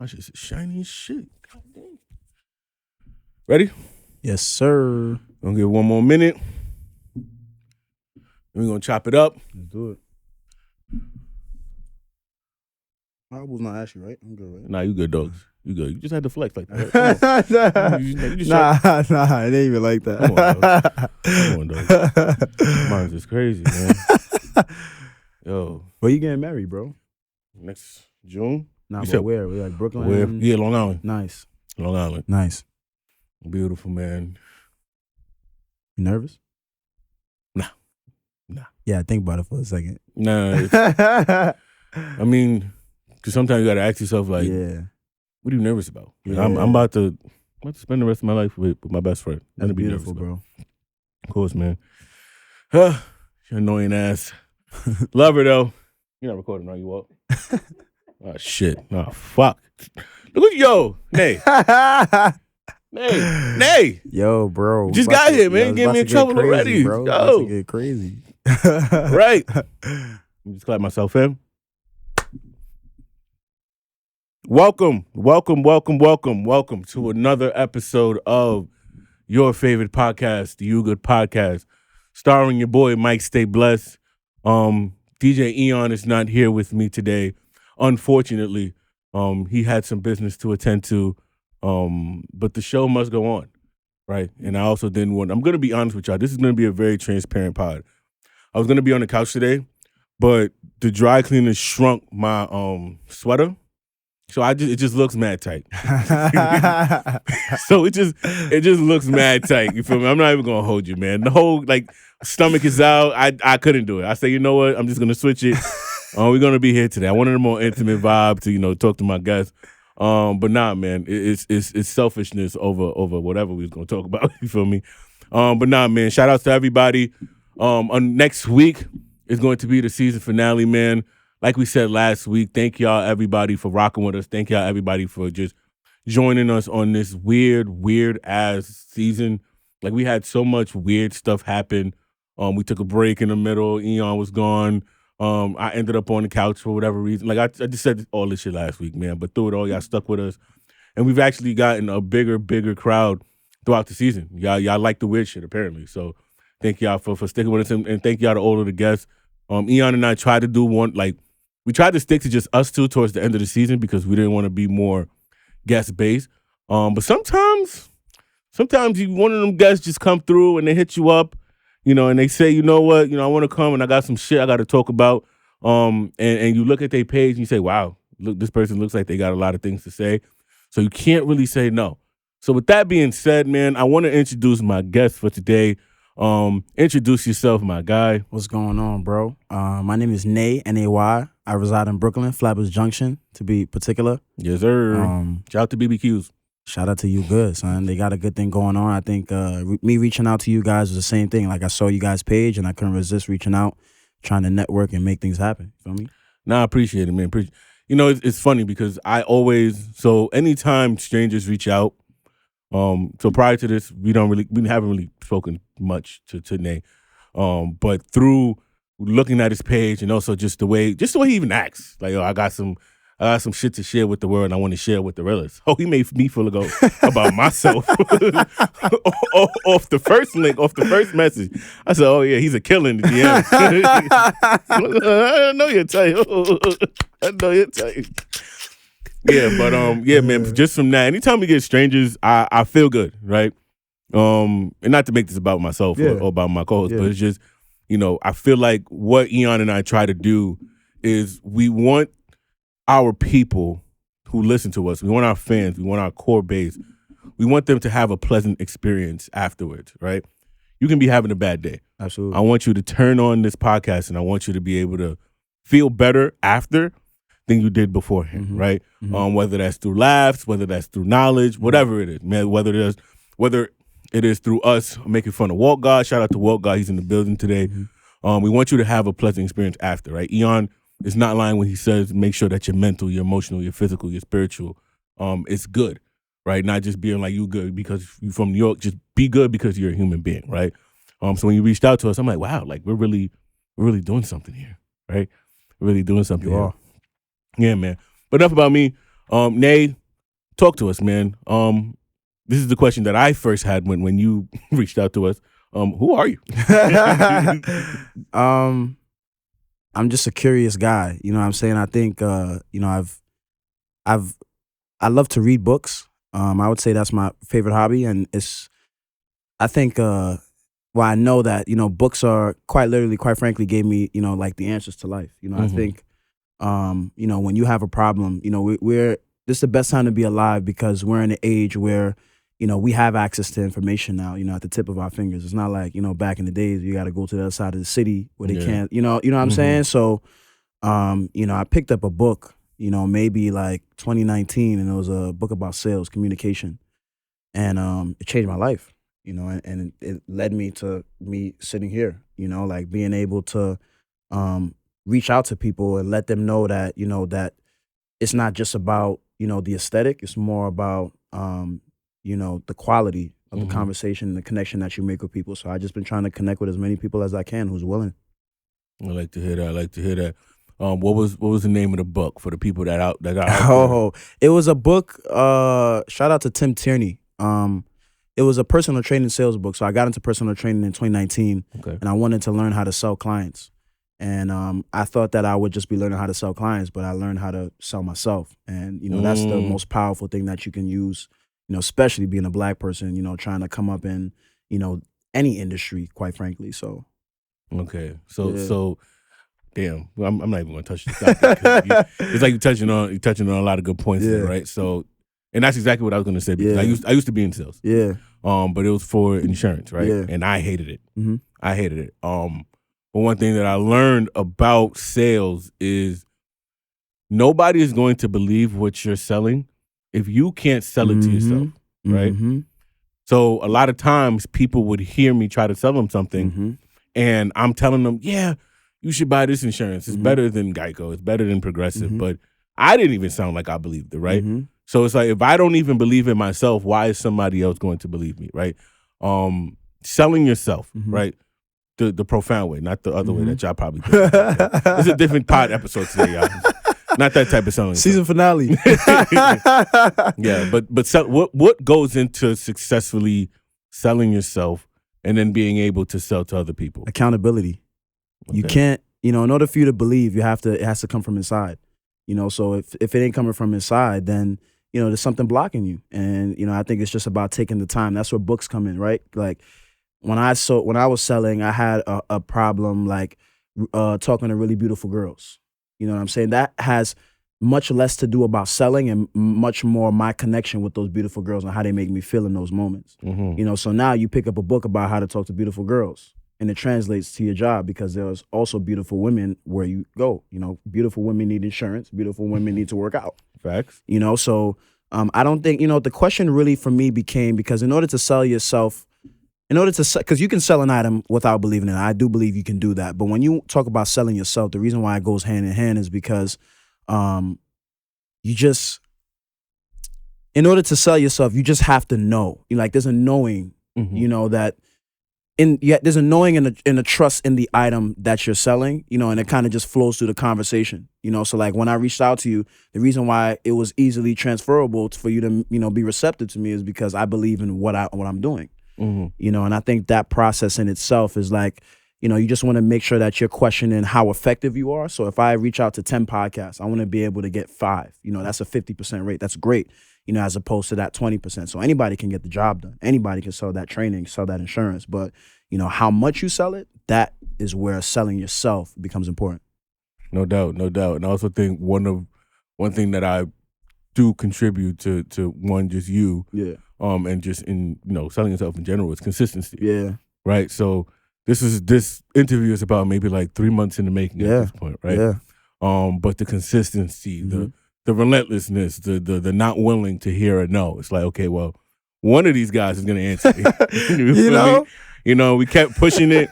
My shit's shiny as shit. God damn. Ready? Yes, sir. Gonna give it one more minute. Then we're gonna chop it up. Let's do it. I was not asking, right? I'm good, right? Nah, you good, dogs. You good. You just had to flex like that. Nah, it ain't even like that. Come on, dog. Mine's just crazy, man. Yo. Where you getting married, bro? Next June? Nah, you but said where? We're like Brooklyn? Where? Yeah, Long Island. Nice. Long Island. Nice. Beautiful, man. You nervous? Nah. Yeah, think about it for a second. Nah. I mean, because sometimes you got to ask yourself, like, yeah. What are you nervous about? Yeah. I'm about to spend the rest of my life with my best friend. That's beautiful, bro. Of course, man. Your annoying ass. Love her, though. You're not recording, are you, Walt? Oh, shit. Oh, fuck. Look at yo. Nay. Nay. Yo, bro. You just got here, man. Get me in trouble crazy, already. Bro. Yo. To get crazy. Right. Just clap myself in. Welcome to another episode of your favorite podcast, the You Good Podcast, starring your boy Mike StayBlessed. DJ Eon is not here with me today. Unfortunately, he had some business to attend to, but the show must go on, right? And I also didn't want. I'm gonna be honest with y'all. This is gonna be a very transparent pod. I was gonna be on the couch today, but the dry cleaner shrunk my sweater. So it just looks mad tight. So it just looks mad tight. You feel me? I'm not even gonna hold you, man. The whole stomach is out. I couldn't do it. I say, you know what? I'm just gonna switch it. We're gonna be here today. I wanted a more intimate vibe to talk to my guests. But nah, man, it's selfishness over whatever we was gonna talk about. You feel me? But nah, man. Shout outs to everybody. On next week is going to be the season finale, man. Like we said last week, thank y'all everybody for rocking with us. Thank y'all everybody for just joining us on this weird ass season. Like we had so much weird stuff happen. We took a break in the middle. Eon was gone. I ended up on the couch for whatever reason. Like I just said all this shit last week, man. But through it all, y'all stuck with us, and we've actually gotten a bigger crowd throughout the season. Y'all like the weird shit apparently. So thank y'all for sticking with us, and thank y'all to all of the guests. Eon and I tried to do one we tried to stick to just us two towards the end of the season because we didn't want to be more guest-based. But sometimes one of them guests just come through and they hit you up, and they say, you know what, I want to come and I got some shit I got to talk about. And you look at their page and you say, wow, look, this person looks like they got a lot of things to say. So you can't really say no. So with that being said, man, I want to introduce my guest for today. Introduce yourself, my guy. What's going on, bro? My name is Nay, N-A-Y. I reside in Brooklyn, Flatbush Junction, to be particular. Yes, sir. Shout out to BBQs. Shout out to You Good, son. They got a good thing going on. I think me reaching out to you guys was the same thing. Like I saw you guys' page and I couldn't resist reaching out, trying to network and make things happen. You feel me? Nah, I appreciate it, man. It's funny because anytime strangers reach out, so prior to this, we haven't really spoken much to Nay. But through looking at his page and also just the way he even acts, like, I got some shit to share with the world and I want to share with the realest. Oh, he made me feel about myself off the first link, off the first message. I said, oh yeah, he's a killer in the DM. I know you're tight. I know you're tight. Yeah, but man, just from that, anytime we get strangers, I feel good, right? And not to make this about myself or about my co-host, but it's just, I feel like what Eon and I try to do is we want our people who listen to us, we want our fans, we want our core base, we want them to have a pleasant experience afterwards, right? You can be having a bad day. Absolutely. I want you to turn on this podcast and I want you to be able to feel better after than you did beforehand, right? Mm-hmm. Whether that's through laughs, whether that's through knowledge, whatever it is, man. Whether it is through us making fun of Walt God. Shout out to Walt God. He's in the building today. Mm-hmm. We want you to have a pleasant experience after, right? Eon is not lying when he says make sure that your mental, your emotional, your physical, your spiritual is good, right? Not just being like you good because you're from New York. Just be good because you're a human being, right? So when you reached out to us, I'm like, wow, like we're really doing something here, right? We're really doing something here. Yeah, man. But enough about me. Nay, talk to us, man. This is the question that I first had when you reached out to us. Who are you? I'm just a curious guy. You know what I'm saying? I think I love to read books. I would say that's my favorite hobby, and I think I know that books are quite literally, quite frankly, gave me like the answers to life. I think when you have a problem, this is the best time to be alive because we're in an age where we have access to information now, at the tip of our fingers. It's not like, back in the days you got to go to the other side of the city where they can't, you know what I'm saying? So, I picked up a book, maybe like 2019, and it was a book about sales, communication. And it changed my life, and it led me to me sitting here, like being able to reach out to people and let them know that, that it's not just about, the aesthetic, it's more about, the quality of the conversation and the connection that you make with people. So I just been trying to connect with as many people as I can who's willing. I like to hear that. What was the name of the book for the people that are out there? It was a book. Shout out to Tim Tierney. It was a personal training sales book. So I got into personal training in 2019, and I wanted to learn how to sell clients. And I thought that I would just be learning how to sell clients, but I learned how to sell myself. And that's the most powerful thing that you can use. Especially being a Black person, trying to come up in, any industry, quite frankly. So, okay, so, damn, well, I'm not even going to touch this topic. It's like you're touching on a lot of good points there, right? So, and that's exactly what I was going to say because I used to be in sales, but it was for insurance, right? And I hated it. I hated it. But one thing that I learned about sales is nobody is going to believe what you're selling if you can't sell it to yourself, right? So a lot of times people would hear me try to sell them something, and I'm telling them, yeah, you should buy this insurance. It's better than Geico. It's better than Progressive. But I didn't even sound like I believed it, right? So it's like, if I don't even believe in myself, why is somebody else going to believe me, right? Selling yourself, right? The profound way, not the other way that y'all probably do. It's a different pod episode today, y'all. Not that type of selling. Season finale. Yeah, but what goes into successfully selling yourself and then being able to sell to other people? Accountability. Okay. You can't, in order for you to believe, it has to come from inside. So if it ain't coming from inside, then there's something blocking you. And I think it's just about taking the time. That's where books come in, right? Like when I was selling, I had a problem like talking to really beautiful girls. You know what I'm saying? That has much less to do about selling and much more my connection with those beautiful girls and how they make me feel in those moments. So now you pick up a book about how to talk to beautiful girls, and it translates to your job because there's also beautiful women where you go. Beautiful women need insurance. Beautiful women need to work out. Facts. So I don't think, the question really for me became, because in order to sell yourself, because you can sell an item without believing in it. I do believe you can do that. But when you talk about selling yourself, the reason why it goes hand in hand is because in order to sell yourself, you just have to know. There's a knowing, that there's a knowing and a trust in the item that you're selling, and it kind of just flows through the conversation. So like when I reached out to you, the reason why it was easily transferable for you to, be receptive to me is because I believe in what I'm doing. And I think that process in itself is like, you just want to make sure that you're questioning how effective you are. So if I reach out to 10 podcasts, I want to be able to get 5. That's a 50% rate. That's great, as opposed to that 20%. So anybody can get the job done. Anybody can sell that training, sell that insurance. But, how much you sell it, that is where selling yourself becomes important. No doubt. And I also think one thing that I do contribute to one, just you. Yeah. And just in, selling yourself in general, is consistency. Yeah. Right. So this interview is about maybe like 3 months in the making at this point, right? Yeah. But the consistency, the relentlessness, the not willing to hear a no. It's like, okay, well, one of these guys is gonna answer me. We kept pushing it.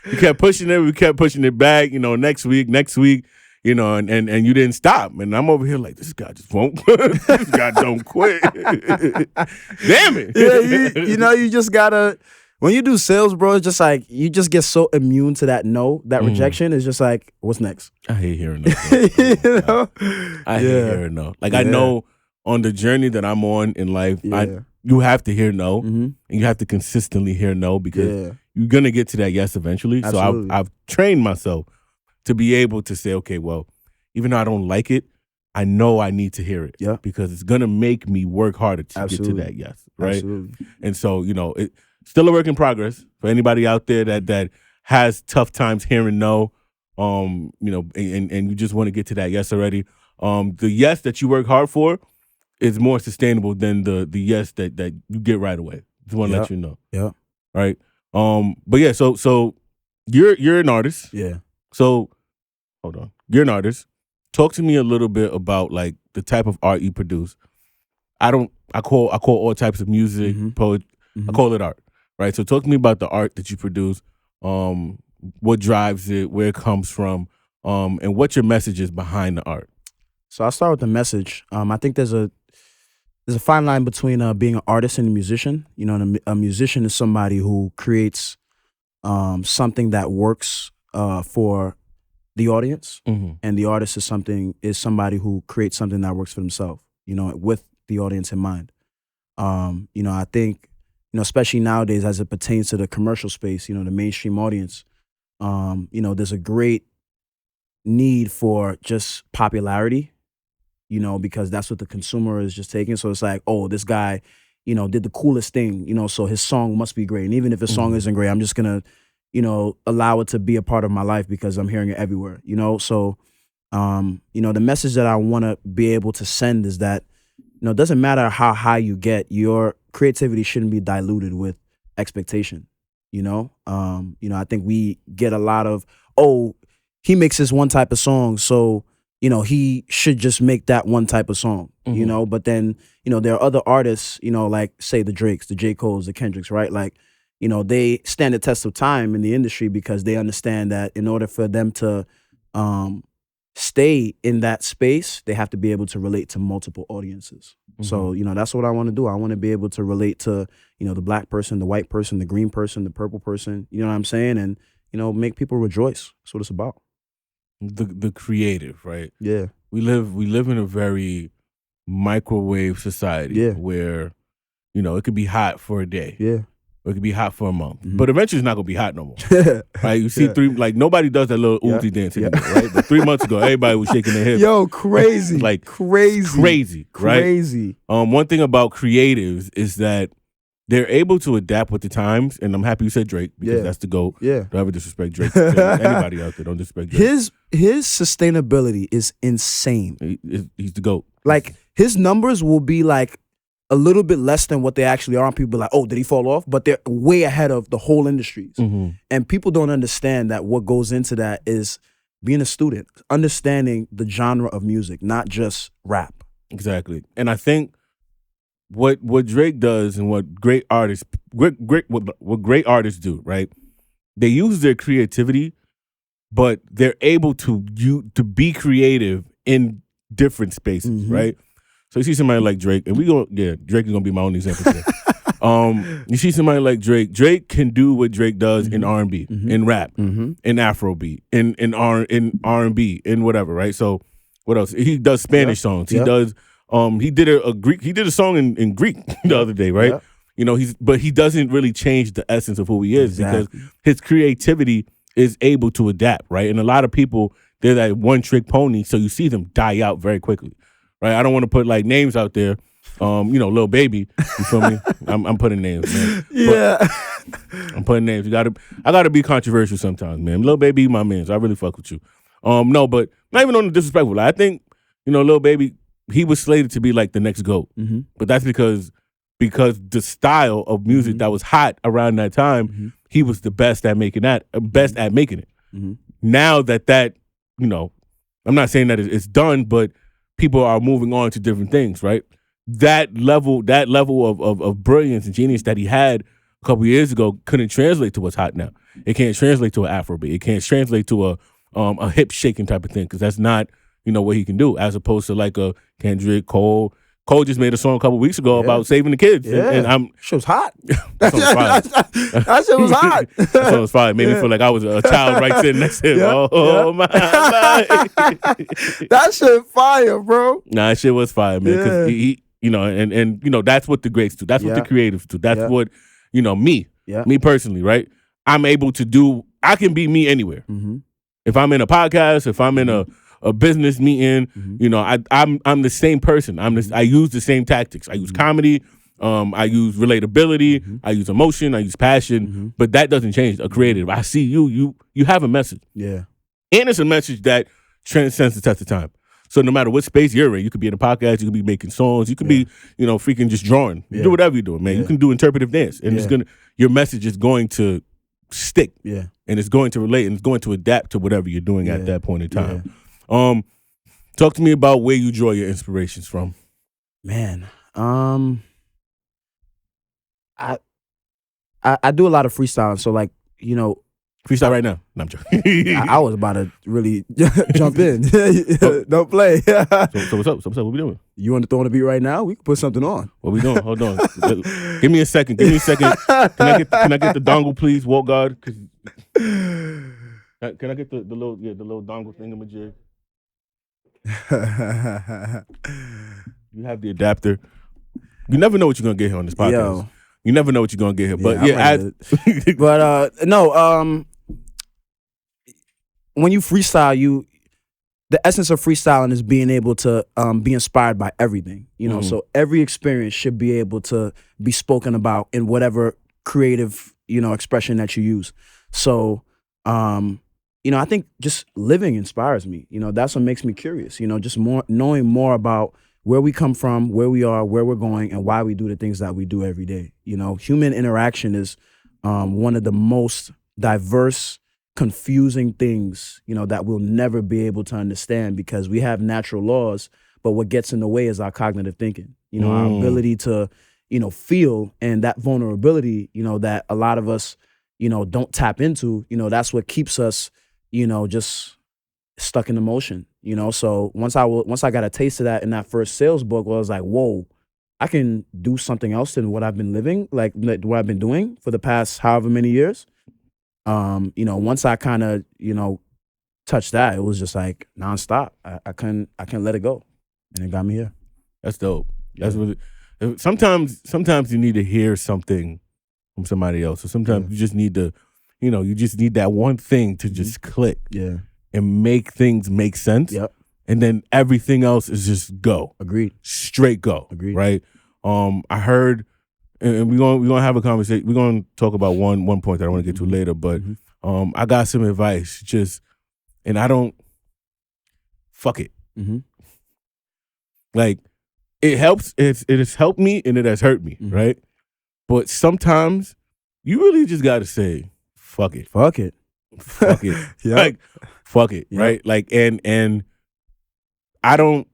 We kept pushing it back, next week, and you didn't stop. And I'm over here like, this guy just won't this guy don't quit. Damn it. Yeah, you just gotta, when you do sales, bro, it's just like you just get so immune to that that rejection. It's just like, what's next? I hate hearing that. You know? I hate hearing no. Like I know on the journey that I'm on in life, you have to hear no, and you have to consistently hear no because you're gonna get to that yes eventually. Absolutely. So I've trained myself to be able to say, okay, well, even though I don't like it, I know I need to hear it because it's gonna make me work harder to get to that yes, right? Absolutely. And so it's still a work in progress for anybody out there that has tough times hearing no, and you just want to get to that yes already. The yes that you work hard for is more sustainable than the yes that you get right away. Just want to let you know. Yeah. Right. But yeah, so you're an artist. Yeah. So hold on. You're an artist. Talk to me a little bit about like the type of art you produce. I call all types of music, poetry, I call it art. Right. So talk to me about the art that you produce, what drives it, where it comes from, and what your message is behind the art. So I'll start with the message. I think there's a fine line between being an artist and a musician. You know, and a musician is somebody who creates something that works for the audience, and the artist is somebody who creates something that works for themselves. You know, with the audience in mind. I think, especially nowadays as it pertains to the commercial space, the mainstream audience, there's a great need for just popularity. Because that's what the consumer is just taking. So it's like, oh, this guy, did the coolest thing, so his song must be great. And even if his song isn't great, I'm just gonna, allow it to be a part of my life because I'm hearing it everywhere, So, the message that I want to be able to send is that, it doesn't matter how high you get, your creativity shouldn't be diluted with expectation, I think we get a lot of, oh, he makes this one type of song, so he should just make that one type of song, but then, there are other artists, like say the Drakes, the J. Coles, the Kendricks, right? Like, they stand the test of time in the industry because they understand that in order for them to stay in that space, they have to be able to relate to multiple audiences. So, that's what I want to do. I want to be able to relate to, the black person, the white person, the green person, the purple person, you know what I'm saying? And, make people rejoice. That's what it's about. The creative, right? Yeah. We live in a very microwave society where, it could be hot for a day. Yeah. Or it could be hot for a month. But eventually it's not gonna be hot no more. Right? You see nobody does that little Uzi dance anymore, right? But 3 months ago, everybody was shaking their hips. Yo, crazy. Like crazy. Right? Crazy. One thing about creatives is that they're able to adapt with the times, and I'm happy you said Drake because that's the GOAT. Yeah. Don't ever disrespect Drake. Anybody out there, don't disrespect Drake. His sustainability is insane. He's the GOAT. Like, his numbers will be like a little bit less than what they actually are. And people be like, oh, did he fall off? But they're way ahead of the whole industries. And people don't understand that what goes into that is being a student, understanding the genre of music, not just rap. Exactly. And I think what Drake does and what great artists do, right? They use their creativity, but they're able to be creative in different spaces, right? So you see somebody like Drake, and Drake is gonna be my only example today. You see somebody like Drake. Drake can do what Drake does in R&B, in rap, in Afrobeat, in R&B, in whatever, right? So what else? He does Spanish songs. He does. He did a song in Greek the other day, right? But he doesn't really change the essence of who he is because his creativity is able to adapt, right? And a lot of people, they're that one trick pony, so you see them die out very quickly, right? I don't want to put like names out there, Lil Baby, you feel me? I'm putting names, man. Yeah. I'm putting names. I gotta be controversial sometimes, man. Lil Baby, my man, so I really fuck with you. No, but not even on the disrespectful. Like, I think, Lil Baby, he was slated to be like the next GOAT. But that's because the style of music that was hot around that time, he was the best at making it. Now that I'm not saying that it's done, but people are moving on to different things, right? That level of brilliance and genius that he had a couple years ago couldn't translate to what's hot now. It can't translate to an Afrobeat. It can't translate to a hip shaking type of thing because that's not what he can do. As opposed to like a Kendrick, Cole, Cole just made a song a couple weeks ago about saving the kids, and I'm shit was hot. that song was fire. That shit was hot. That song was fire. It made me feel like I was a child right sitting next to him. Oh my life. That shit fire, bro. Nah, that shit was fire, man. Because he, you know, and you know, that's what the greats do. That's what the creatives do. That's what, you know, me personally, right? I'm able to do. I can be me anywhere. Mm-hmm. If I'm in a podcast, if I'm in a business meeting, you know, I'm the same person. I use the same tactics. I use comedy. I use relatability. I use emotion. I use passion. But that doesn't change a creative. I see you have a message. Yeah. And it's a message that transcends the test of time. So no matter what space you're in, you could be in a podcast, you could be making songs, you could be, you know, freaking just drawing. You do whatever you're doing, man. You can do interpretive dance. And it's your message is going to stick. Yeah. And it's going to relate and it's going to adapt to whatever you're doing at that point in time. Talk to me about where you draw your inspirations from. Man, I do a lot of freestyling, so like, you know, freestyle right now. No, I'm joking. I was about to really jump in. Don't play. So what's up? What we doing? You want to throw on a beat right now? We can put something on. What we doing? Hold on. Give me a second. Can I get the dongle, please? Wall guard. Can I get the little dongle thingamajig? You have the adapter. You never know what you're gonna get here on this podcast. Yo. You never know what you're gonna get here. But when you freestyle, the essence of freestyling is being able to be inspired by everything. You know, so every experience should be able to be spoken about in whatever creative, you know, expression that you use. So you know, I think just living inspires me. You know, that's what makes me curious. You know, just knowing more about where we come from, where we are, where we're going, and why we do the things that we do every day. You know, human interaction is one of the most diverse, confusing things, you know, that we'll never be able to understand because we have natural laws, but what gets in the way is our cognitive thinking. You know, our ability to, you know, feel, and that vulnerability, you know, that a lot of us, you know, don't tap into, you know, that's what keeps us, you know, just stuck in emotion, you know. So once I got a taste of that in that first sales book, I was like, whoa, I can do something else than what I've been living, like what I've been doing for the past however many years. You know, once I kind of, you know, touched that, it was just like nonstop. I couldn't let it go, and it got me here. That's dope. That's what. Sometimes you need to hear something from somebody else, or sometimes you just need to, you know, you just need that one thing to just click. Yeah. And make things make sense. Yep. And then everything else is just go. Agreed. Straight go. Agreed. Right? I heard, and we're gonna have a conversation. We're gonna talk about one point that I want to get to later, but I got some advice. And I don't fuck it. Like, it helps, it has helped me and it has hurt me, right? But sometimes you really just gotta say, fuck it. Fuck it. Fuck it. Like, fuck it, right? Like, and I don't,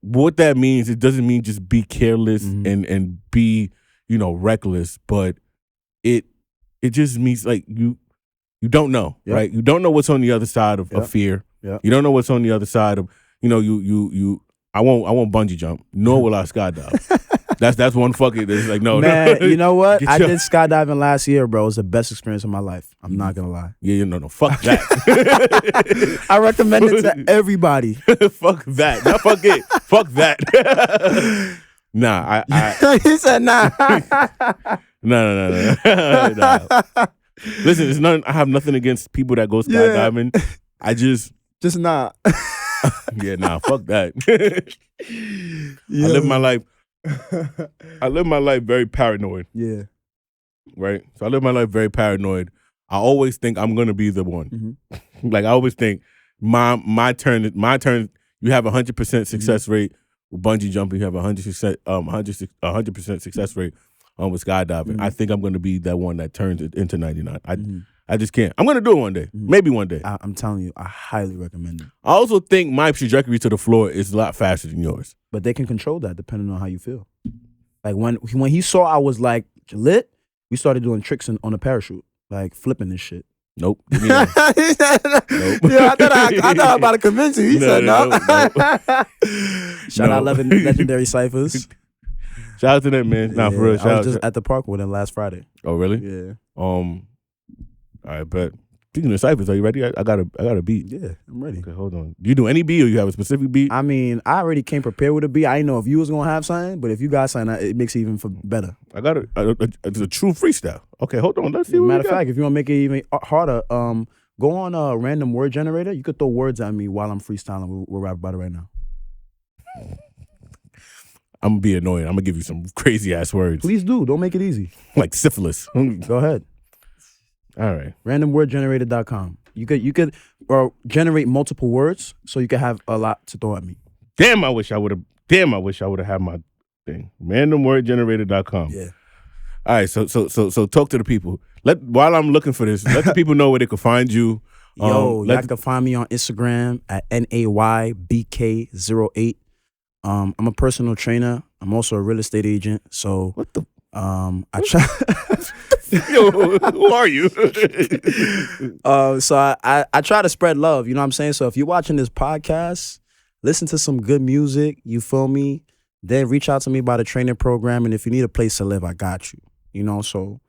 what that means, it doesn't mean just be careless and be, you know, reckless, but it just means like you don't know, right? You don't know what's on the other side of fear. You don't know what's on the other side of, you know, I won't bungee jump, nor will I skydive. That's one fuck it. It's like, no. Man, you know what? I did skydiving last year, bro. It was the best experience of my life. I'm not gonna lie. Yeah, no, fuck that. I recommend it to everybody. Fuck that. Not fuck it. Fuck that. Nah, He said nah. No. Nah. Listen, it's nothing. I have nothing against people that go skydiving. I just not. Yeah, nah, fuck that. I live my life very paranoid. Yeah. Right? So I live my life very paranoid. I always think I'm gonna be the one. Like, I always think my turn. You have 100% success rate with bungee jumping. You have 100% success rate with skydiving. I think I'm gonna be that one that turns it into 99. I just can't. I'm gonna do it one day. Maybe one day. I'm telling you, I highly recommend it. I also think my trajectory to the floor is a lot faster than yours. But they can control that depending on how you feel. Like when he saw I was like lit, we started doing tricks on a parachute, like flipping this shit. Nope. Give me that. Nope. Yeah, I thought I was about to convince you. He said no. Shout out Legendary Ciphers. Shout out to them, man. Nah, for real. I was just at the park with him last Friday. Oh, really? Yeah. All right, but speaking of ciphers, are you ready? I got a beat. Yeah, I'm ready. Okay, hold on. Do you do any beat or you have a specific beat? I mean, I already came prepared with a beat. I didn't know if you was gonna have something, but if you got something, it makes it even better. I got it's a true freestyle. Okay, hold on. Let's see what Matter of fact, if you want to make it even harder, go on a random word generator. You could throw words at me while I'm freestyling. We'll rap about it right now. I'm gonna be annoying. I'm gonna give you some crazy ass words. Please do. Don't make it easy. Like syphilis. Go ahead. All right. Randomwordgenerator.com. You could generate multiple words so you could have a lot to throw at me. Damn, I wish I would have had my thing. Randomwordgenerator.com. Yeah. All right, so talk to the people. While I'm looking for this, let the people know where they can find you. Y'all can find me on Instagram at NAYBK08. I'm a personal trainer. I'm also a real estate agent. So what the? I try. Yo, who are you? So I try to spread love. You know what I'm saying? So if you're watching this podcast, listen to some good music. You feel me? Then reach out to me about a training program. And if you need a place to live, I got you. You know, so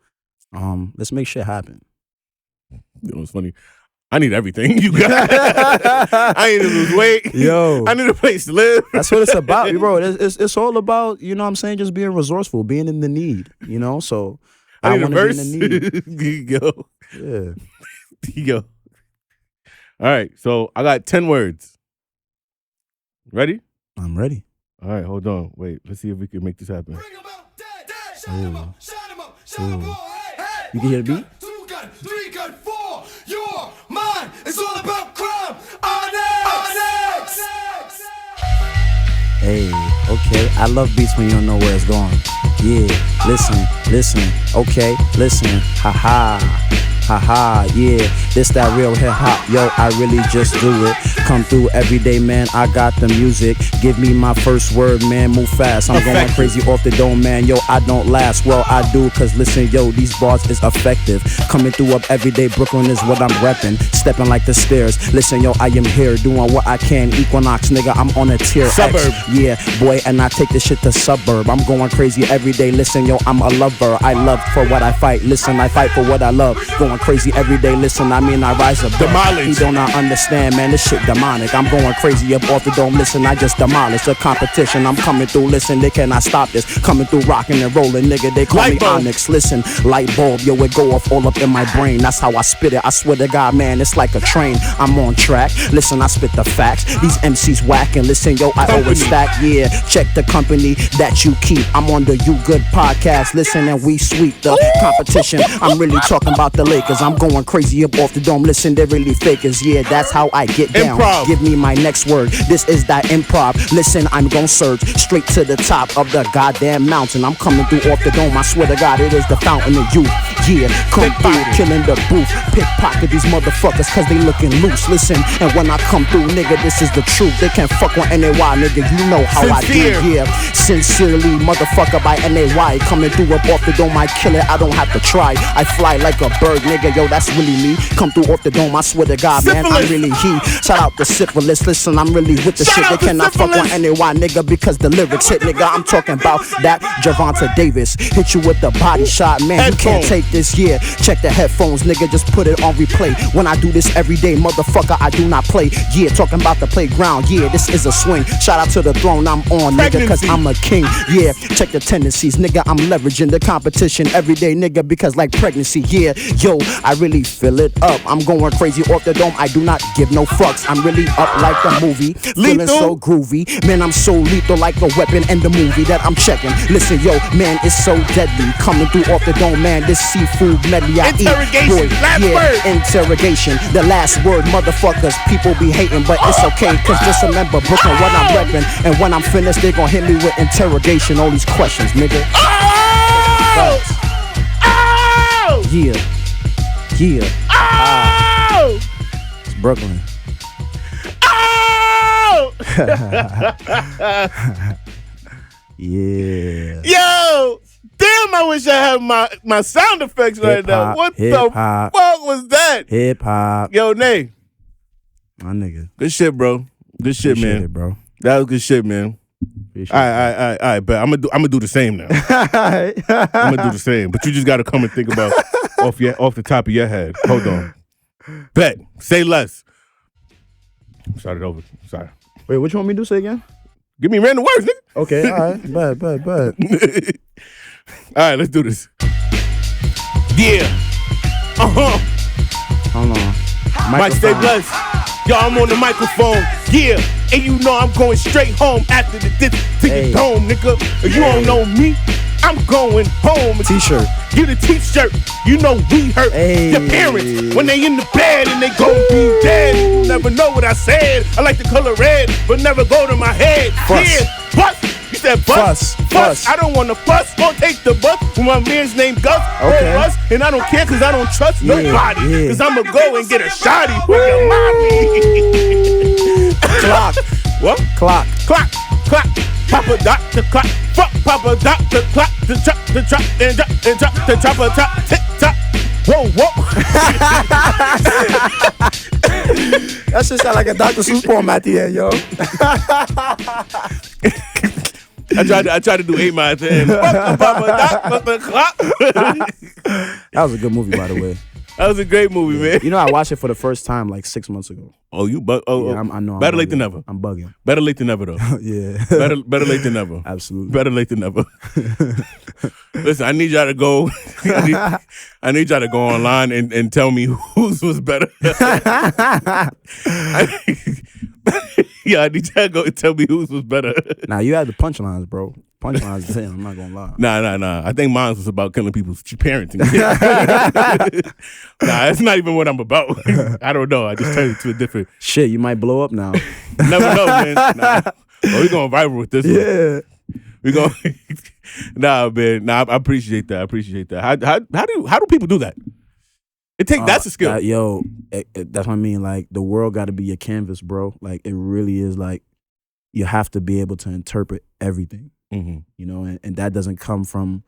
let's make shit happen. You know, it's funny. I need everything you got. I need to lose weight. Yo. I need a place to live. That's what it's about, bro. It's all about, you know what I'm saying, just being resourceful, being in the need, you know? So I want to be in the need. There you go. Yeah. There you go. All right, so I got 10 words. Ready? I'm ready. All right, hold on. Wait, let's see if we can make this happen. You can hear the beat? 2 gun, 3 gun, 4. Your mind is all about crime. Onyx. Hey, okay. I love beats when you don't know where it's going. Yeah, listen. Okay, listen. Haha, yeah, this that real hip hop, yo, I really just do it. Come through every day, man, I got the music. Give me my first word, man, move fast. I'm going crazy off the dome, man, yo, I don't last. Well, I do, cause listen, yo, these bars is effective. Coming through up every day, Brooklyn is what I'm reppin'. Stepping like the stairs, listen, yo, I am here, doing what I can. Equinox, nigga, I'm on a tier Suburb. X. Yeah, boy, and I take this shit to suburb. I'm going crazy every day, listen, yo, I'm a lover. I love for what I fight, listen, I fight for what I love. Going crazy every day, listen, I mean I rise above. Demolish. You do not understand, man, this shit demonic. I'm going crazy up off the dome, listen, I just demolish the competition. I'm coming through, listen, they cannot stop this. Coming through rocking and rolling, nigga, they call me Onyx. Listen, light bulb, yo, it go off all up in my brain. That's how I spit it, I swear to God, man, it's like a train. I'm on track, listen, I spit the facts. These MCs whacking, listen, yo, I always stack, yeah. Check the company that you keep. I'm on the You Good podcast, listen, and we sweep the competition. I'm really talking about the Lakers. I'm going crazy up off the dome. Listen, they're really fakers. Yeah, that's how I get down. Improv. Give me my next word. This is that improv. Listen, I'm gonna surge straight to the top of the goddamn mountain. I'm coming through off the dome. I swear to God, it is the fountain of youth. Yeah, come through, killing the booth. Pickpocket these motherfuckers cause they looking loose. Listen, and when I come through, nigga, this is the truth. They can't fuck with NAY, nigga. You know how Sincere. I do. Yeah, sincerely, motherfucker by NAY. Coming through up off the dome, I kill it. I don't have to try. I fly like a bird, nigga. Yo, that's really me. Come through off the dome, I swear to God, man, I'm really he. Shout out to Syphilis, listen, I'm really with the shit. They cannot fuck on NAY, nigga, because the lyrics hit, nigga. I'm talking about that Javonta Davis. Hit you with the body shot, man, you can't take this, yeah. Check the headphones, nigga, just put it on replay. When I do this every day, motherfucker, I do not play. Yeah, talking about the playground, yeah, this is a swing. Shout out to the throne I'm on, nigga, cause I'm a king. Yeah, check the tendencies, nigga, I'm leveraging the competition every day, nigga, because like pregnancy, yeah. Yo, I really fill it up. I'm going crazy off the dome. I do not give no fucks. I'm really up like the movie. Feeling so groovy. Man, I'm so lethal like a weapon in the movie that I'm checking. Listen, yo, man, it's so deadly. Coming through off the dome, man, this seafood medley I Interrogation. eat. Boy, Last word. Interrogation. The last word, motherfuckers. People be hating, but it's okay. Cause just remember, Brooklyn, what I'm repping. And when I'm finished, they gon' hit me with interrogation. All these questions, nigga. Oh! Oh! Yeah. Yeah. Oh! It's Brooklyn. Oh! Yeah. Yo! Damn, I I wish I had my sound effects right now. What the fuck was that? Hip hop. Yo, Nay. My nigga. Good shit, bro. Good shit, Appreciate man. it, bro. That was good shit, man. All right, but I'm gonna do the same now. I'm gonna do the same, but you just gotta come and think about off the top of your head. Hold on. Bet. Say less. Start it over. Sorry. Wait, what you want me to do? Say again? Give me random words, nigga. Okay, all right. Bet. All right, let's do this. Yeah. Hold on. Mike StayBlessed. Yo, I'm on the microphone. Yeah. And you know I'm going straight home after the disc to your dome, nigga. If you don't know me, I'm going home. T-shirt. Get a T-shirt. You know we hurt your parents when they in the bed and they gon' be dead. You never know what I said. I like the color red, but never go to my head. Fuss. Yeah, bus. You said bus. Fuss. I don't wanna fuss or take the bus when my man's named Gus or Russ. And I don't care cause I don't trust nobody. Cause I'ma go and get a shotty for your mommy. Clock. What? Clock. Papa Doctor clock. Fuck Papa Doctor clock. The drop, and drop, the chopper top, tick tock. Whoa. That shit sound like a Dr. Seuss poem at the end, yo. I tried to do 8 Mile at the end. Fuck Papa Doctor clock. That was a good movie, by the way. That was a great movie, man. You know, I watched it for the first time like 6 months ago. Oh, you bug? Oh, Yeah, I know. Better late than never. I'm bugging. Better late than never, though. Yeah. Better late than never. Absolutely. Better late than never. Listen, I need y'all to go. I need y'all to go online and tell me whose was better. Yeah, I need y'all to go and tell me whose was better. Nah, you had the punchlines, bro. Punchlines, the same. I'm not gonna lie. Nah. I think mine was about killing people's parenting. Nah, that's not even what I'm about. I don't know. I just turned it to a different. Shit, you might blow up now. Never know, man. Nah. Oh, we going viral with this one. Yeah. We going. Nah, man. Nah, I appreciate that. How do people do that? That's a skill. That's what I mean. Like, the world got to be your canvas, bro. Like, it really is. Like, you have to be able to interpret everything. Mm-hmm. You know, and that doesn't come from,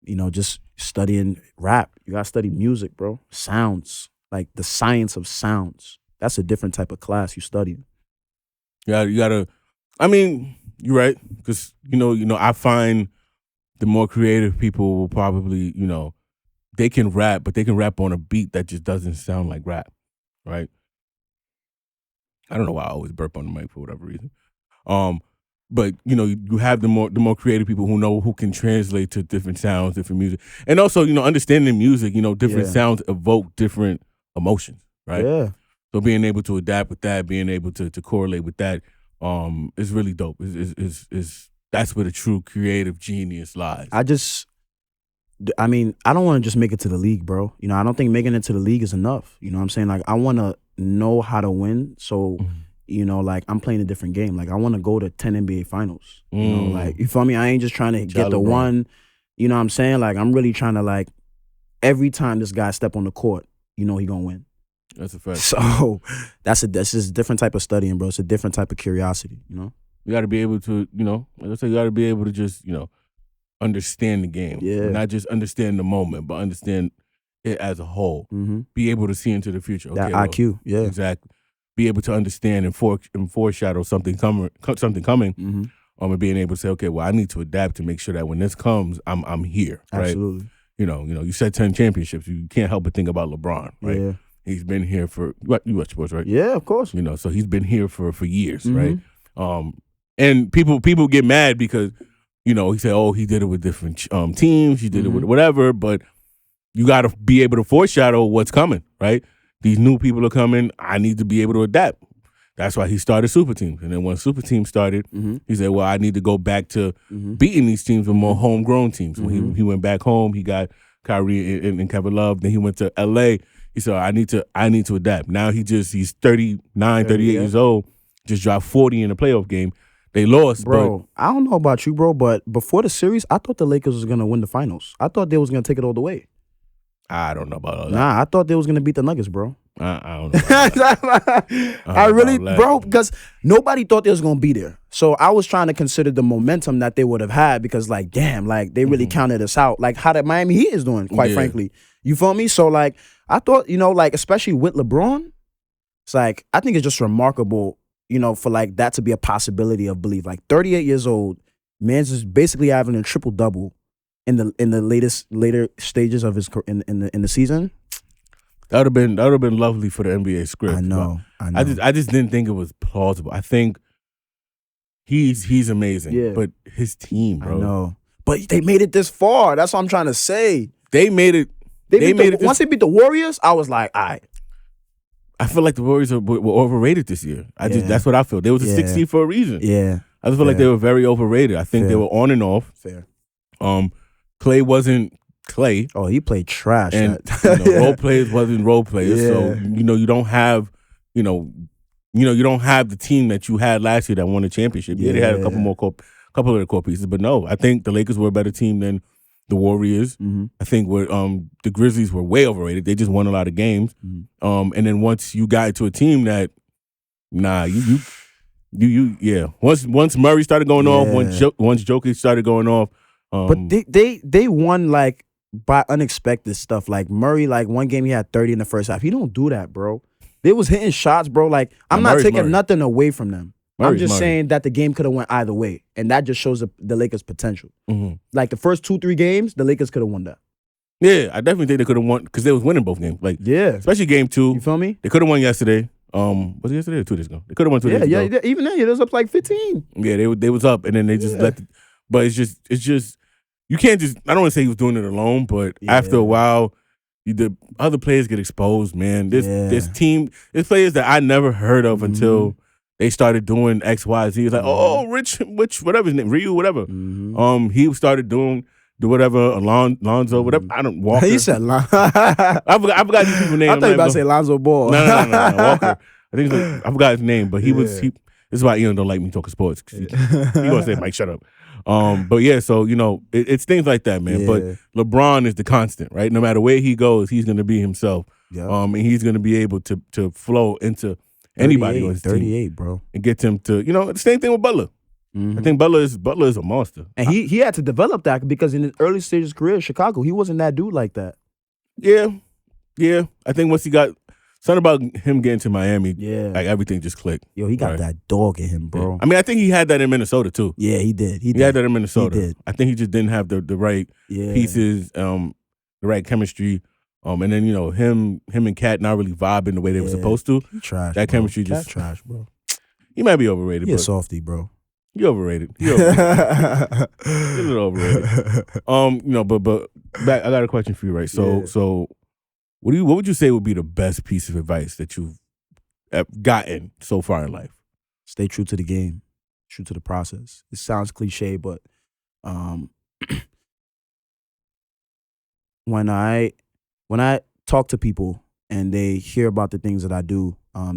you know, just studying rap. You gotta study music, bro. Sounds, like the science of sounds. That's a different type of class you study. Yeah, you gotta. I mean, you're right, because you know, I find the more creative people will probably, they can rap, but they can rap on a beat that just doesn't sound like rap, right? I don't know why I always burp on the mic for whatever reason. But you have the more creative people who can translate to different sounds, different music, and also understanding music. Different sounds evoke different emotions, right? Yeah. So being able to adapt with that, being able to correlate with that, is really dope. Is that's where the true creative genius lies. I don't want to just make it to the league, bro. I don't think making it to the league is enough. You know what I'm saying? Like, I want to know how to win, so. Like, I'm playing a different game. Like, I want to go to 10 NBA finals. Like, you feel me? I ain't just trying to get the one. You know what I'm saying? Like, I'm really trying to, like, every time this guy step on the court, he gonna win. That's a fact. So that's just a different type of studying, bro. It's a different type of curiosity, You got to be able to, like I said, you got to be able to just, understand the game. Yeah. Not just understand the moment, but understand it as a whole. Mm-hmm. Be able to see into the future. Okay, that IQ, yeah. Exactly. Be able to understand and foreshadow something coming, mm-hmm. And being able to say, okay, well, I need to adapt to make sure that when this comes, I'm here, right? Absolutely. You said 10 championships. You can't help but think about LeBron, right? Yeah. He's been here for you watch sports, right? Yeah, of course. So he's been here for years, mm-hmm. right? And people get mad because he said, oh, he did it with different teams, he did mm-hmm. it with whatever, but you got to be able to foreshadow what's coming, right? These new people are coming. I need to be able to adapt. That's why he started super teams. And then when super teams started, mm-hmm. he said, well, I need to go back to mm-hmm. beating these teams with more homegrown teams. Mm-hmm. When he went back home, he got Kyrie and Kevin Love. Then he went to LA. He said, I need to adapt. Now he's 39, 38 years old, just dropped 40 in a playoff game. They lost, bro. I don't know about you, bro, but before the series, I thought the Lakers was gonna win the finals. I thought they was gonna take it all the way. I don't know about all that. Nah, I thought they was gonna beat the Nuggets, bro. I don't know. About that. I really, bro, because nobody thought they was gonna be there. So I was trying to consider the momentum that they would have had because, like, damn, like they really counted us out. Like how the Miami Heat is doing, quite frankly. You feel me? So like I thought, like especially with LeBron, it's like I think it's just remarkable, for like that to be a possibility of belief. Like 38 years old, man's is basically having a triple double in the later stages of his in the season. That would have been lovely for the NBA script. I know. I just didn't think it was plausible. I think he's amazing. Yeah. But his team, bro. I know. But they made it this far. That's what I'm trying to say. They made it. Once they beat the Warriors, I was like, all right. I feel like the Warriors were overrated this year. That's what I feel. They was a 6 seed for a reason. Yeah. I just feel like they were very overrated. I think they were on and off. Fair. Clay wasn't Clay. Oh, he played trash. And role players wasn't role players. Yeah. So you don't have you don't have the team that you had last year that won the championship. Yeah, they had a couple of the core pieces, but no, I think the Lakers were a better team than the Warriors. Mm-hmm. I think the Grizzlies were way overrated. They just won a lot of games. Mm-hmm. And then once you got into a team that, once Murray started going off, once Jokic started going off. But they won like by unexpected stuff. Like Murray, like one game he had 30 in the first half. He don't do that, bro. They was hitting shots, bro. Like I'm not taking nothing away from them. I'm just saying that the game could have went either way, and that just shows the Lakers' potential. Mm-hmm. Like the first 2-3 games, the Lakers could have won that. Yeah, I definitely think they could have won because they was winning both games. Like especially game 2. You feel me? They could have won yesterday. Was it yesterday or 2 days ago? They could have won 2 days ago. Yeah, even then, it was up like 15. Yeah, they was up, and then they just let. But it's just you can't just. I don't want to say he was doing it alone, but after a while, the other players get exposed. Man, this players that I never heard of until they started doing X, Y, Z. It's like, Rich, whatever his name, Ryu, whatever. Mm-hmm. He started doing whatever, Lonzo, whatever. I don't Walker. He said Lonzo. I forgot these people's names. I thought you were about to say Lonzo Ball. No, Walker. I think I forgot his name, but he was. This is why Eon don't like me talking sports. He gonna say, Mike, shut up. But yeah, so it's things like that, man. Yeah. But LeBron is the constant, right? No matter where he goes, he's gonna be himself. Yep. And he's gonna be able to flow into anybody on his 38, team, bro, and get him to the same thing with Butler. Mm-hmm. I think Butler is a monster, and he had to develop that because in his early stages of his career in Chicago, he wasn't that dude like that. Yeah. I think once he got something about him getting to Miami, like everything just clicked. Yo, he got that dog in him, bro. Yeah. I mean, I think he had that in Minnesota too. Yeah, he did. He had that in Minnesota. He did. I think he just didn't have the right pieces, the right chemistry. And then him and Cat not really vibing the way they were supposed to. He trash. That bro. chemistry Cat just trash, bro. He might be overrated. He a softy, bro. You're overrated. You're a little overrated. But back. I got a question for you, right? So what would you say would be the best piece of advice that you've gotten so far in life? Stay true to the game, true to the process. It sounds cliche, but when I talk to people and they hear about the things that I do, I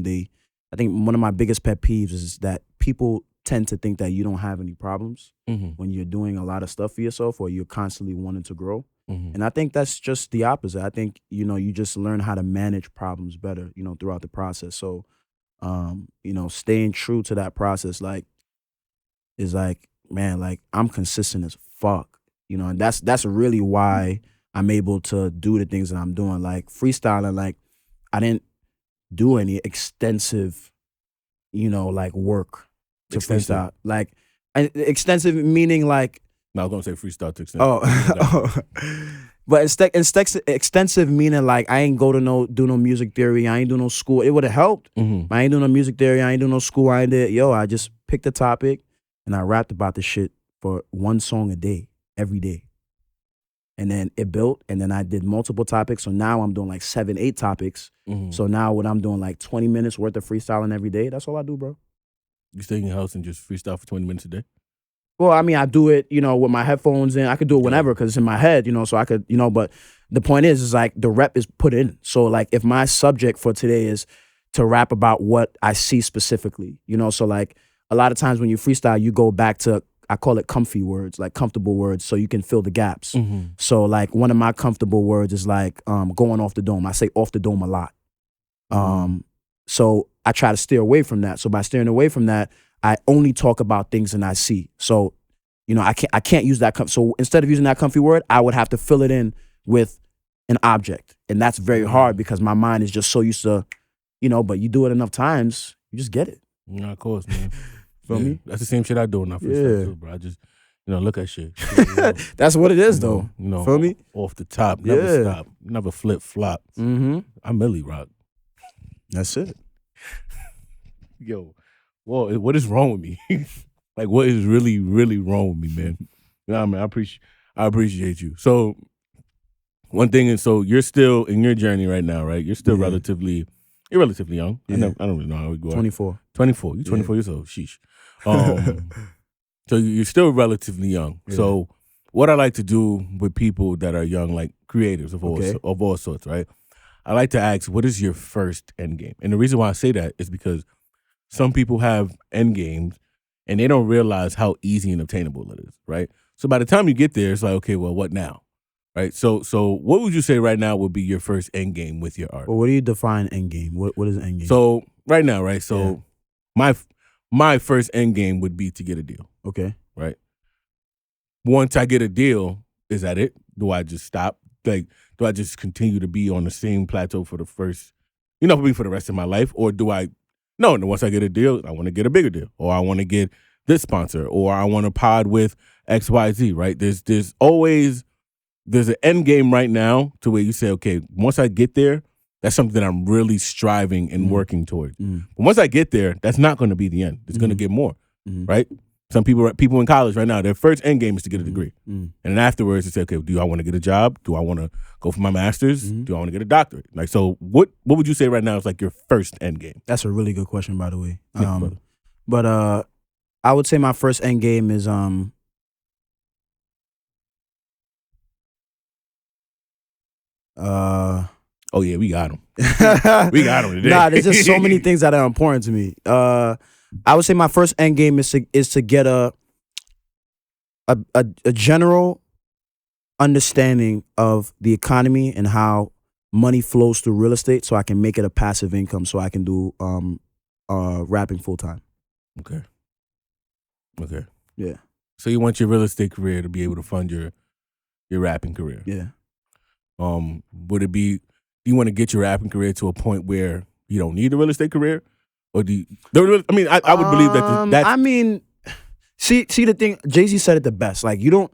think one of my biggest pet peeves is that people tend to think that you don't have any problems when you're doing a lot of stuff for yourself or you're constantly wanting to grow. Mm-hmm. And I think that's just the opposite. I think, you just learn how to manage problems better, throughout the process. So, staying true to that process, is man, I'm consistent as fuck, and that's really why I'm able to do the things that I'm doing. Like freestyling, I didn't do any extensive, work to freestyle. Extensive meaning No, I was gonna say freestyle to extensive. But extensive meaning I ain't go to do no music theory. I ain't do no school. It would have helped. Mm-hmm. I ain't do no music theory. I ain't do no school. I just picked a topic and I rapped about the shit for one song a day, every day. And then it built, and then I did multiple topics. So now I'm doing 7-8 topics. Mm-hmm. So now what I'm doing 20 minutes worth of freestyling every day. That's all I do, bro. You stay in your house and just freestyle for 20 minutes a day? Well, I mean, I do it, with my headphones in. I could do it whenever because it's in my head, so I could, but the point is the rep is put in. So if my subject for today is to rap about what I see specifically, so a lot of times when you freestyle, you go back to I call it comfy words, like comfortable words, so you can fill the gaps. So like one of my comfortable words is like going off the dome. I say off the dome a lot. So I try to steer away from that. So by steering away from that, I only talk about things that I see. So, I can't use that. So instead of using that comfy word, I would have to fill it in with an object. And that's very hard because my mind is just so used to, but you do it enough times, you just get it. Yeah, of course, man. Feel me? That's the same shit I do when I first started too, bro. I just, look at shit. That's what it is, though. Feel me? Off the top, never stop, never flip flop. I'm Millie Rock. That's it. Yo, well, what is wrong with me? Like, what is really, really wrong with me, man? I mean, I appreciate you. So, one thing is, so you're still in your journey right now, right? You're still relatively young. Yeah. I don't really know how we go. 24. 24. You're 24 years old. Sheesh. So you're still relatively young. Yeah. So what I like to do with people that are young, like creatives of all sorts, right? I like to ask, what is your first end game? And the reason why I say that is because some people have end games and they don't realize how easy and obtainable it is, right? So by the time you get there, it's like, okay, well, what now? Right? So what would you say right now would be your first end game with your art? Well, what do you define end game? What is end game? So right now, right? So my first end game would be to get a deal. Okay. Right? Once I get a deal, is that it? Do I just stop? Like, do I just continue to be on the same plateau for the first, for the rest of my life? Or do I, no, once I get a deal, I want to get a bigger deal. Or I want to get this sponsor. Or I want to pod with XYZ, right? There's an end game right now to where you say, okay, once I get there, that's something that I'm really striving and working towards. But once I get there, that's not going to be the end. It's going to get more, right? Some people in college right now, their first end game is to get a degree. And then afterwards, they say, okay, do I want to get a job? Do I want to go for my master's? Do I want to get a doctorate? Like, so what would you say right now is like your first end game? That's a really good question, by the way. Yeah, but I would say my first end game is oh yeah, we got him. We got him today. Nah, there's just so many things that are important to me. I would say my first end game is to get a general understanding of the economy and how money flows through real estate, so I can make it a passive income, so I can do rapping full time. Okay. Yeah. So you want your real estate career to be able to fund your rapping career? Yeah. Would it be? Do you want to get your rapping career to a point where you don't need a real estate career, or do you? I would believe that. That's, I mean, see the thing. Jay-Z said it the best. Like you don't